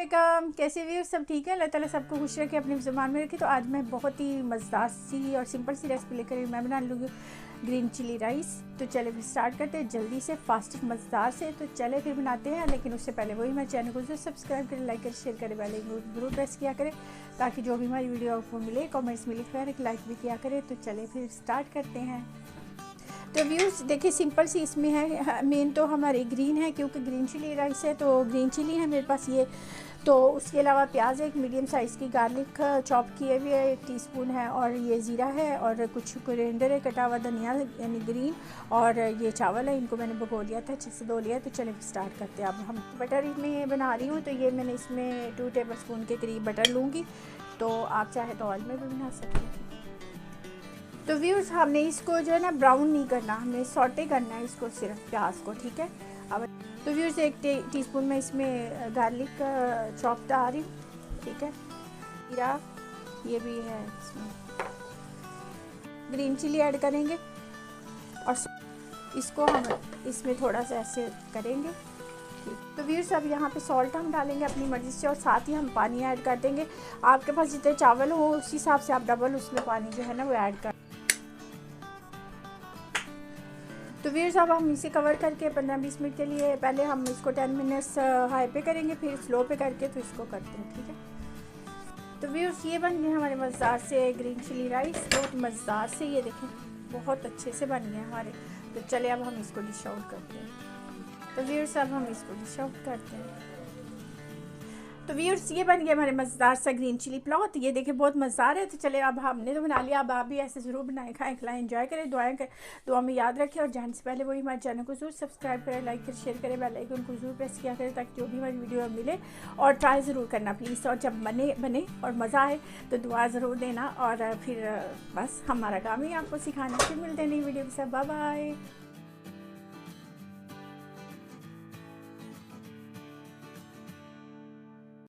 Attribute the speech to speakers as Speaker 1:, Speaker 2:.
Speaker 1: वालेकुम, कैसे भी हो? सब ठीक है? अल्लाह ताला सबको खुश रखे, अपनी ज़ुबान में रखे। तो आज मैं बहुत ही मज़ेदार सी और सिंपल सी रेसिपी लेकर मैं बना लूँगी ग्रीन चिली राइस। तो चले फिर स्टार्ट करते हैं जल्दी से, फास्टिंग मज़ेदार से। तो चले फिर बनाते हैं, लेकिन उससे पहले वही मेरे चैनल को जरूर सब्सक्राइब करें, लाइक करें, शेयर करें, बेल आइकन जरूर प्रेस किया करें ताकि जो भी हमारी वीडियो आपको मिले, कमेंट्स में लिखा एक लाइक भी किया करें। तो चले फिर स्टार्ट करते हैं। तो व्यूज़ देखिए, सिंपल सी इसमें है, मेन तो हमारी ग्रीन है क्योंकि ग्रीन चिली राइस है, तो ग्रीन चिली है मेरे पास ये। तो उसके अलावा प्याज है, एक मीडियम साइज़ की, गार्लिक चॉप किए हुए 1 टीस्पून है, और ये ज़ीरा है, और कुछ कोरिएंडर है, कटा हुआ धनिया यानी ग्रीन, और ये चावल है, इनको मैंने भिगो लिया था, अच्छे से धो लिया। तो चलिए स्टार्ट करते हैं। अब हम बटर में बना रही हूँ, तो ये मैंने इसमें 2 टेबलस्पून के करीब बटर लूँगी। तो आप चाहे तो ऑयल में भी बना सकते हैं। तो व्यूअर्स, हमने इसको जो है ना ब्राउन नहीं करना, हमें सॉटे करना है इसको, सिर्फ प्याज को, ठीक है। अब तो व्यूअर्स 1 टीस्पून में इसमें गार्लिक चॉप डाल रही हूँ, ठीक है। जीरा ये भी है, इसमें ग्रीन चिली ऐड करेंगे, और इसको हम इसमें थोड़ा सा ऐसे करेंगे, ठीक। तो व्यूअर्स अब यहाँ पे सॉल्ट हम डालेंगे अपनी मर्ज़ी से, और साथ ही हम पानी ऐड कर देंगे। आपके पास जितने चावल हो उस हिसाब से आप डबल उसमें पानी जो है ना वो ऐड कर। तो व्यूअर्स अब हम इसे कवर करके 15-20 मिनट के लिए, पहले हम इसको 10 मिनट्स हाई पे करेंगे, फिर स्लो पे करके तो इसको करते हैं, ठीक है। तो व्यूअर्स ये बन गए हमारे मज़ेदार से ग्रीन चिली राइस, बहुत मज़ेदार से, ये देखें बहुत अच्छे से बन गए हमारे। तो चले अब हम इसको डिश आउट करते हैं। तो व्यूअर्स अब हम इसको डिश आउट करते हैं। तो व्यूअर्स ये बन गया हमारे मज़ेदार सा ग्रीन चिली पुलाव। तो ये देखिए बहुत मज़ेदार है। तो चले अब हमने तो बना लिया, अब आप भी ऐसे ज़रूर बनाएं, खाएं, खिलाएं, एंजॉय करें, दुआएं करें, दुआ में याद रखें। और जाने से पहले वही हमारे चैनल को ज़रूर सब्सक्राइब करें, लाइक करें, शेयर करें, बेल आइकन को ज़रूर प्रेस किया करें ताकि जो भी हमारी वीडियो मिले। और ट्राई ज़रूर करना प्लीज़, और जब बने और मज़ा आए तो दुआ ज़रूर देना। और फिर बस हमारा काम ही आपको सिखाना। फिर मिलते हैं नई वीडियो के साथ। Bye bye.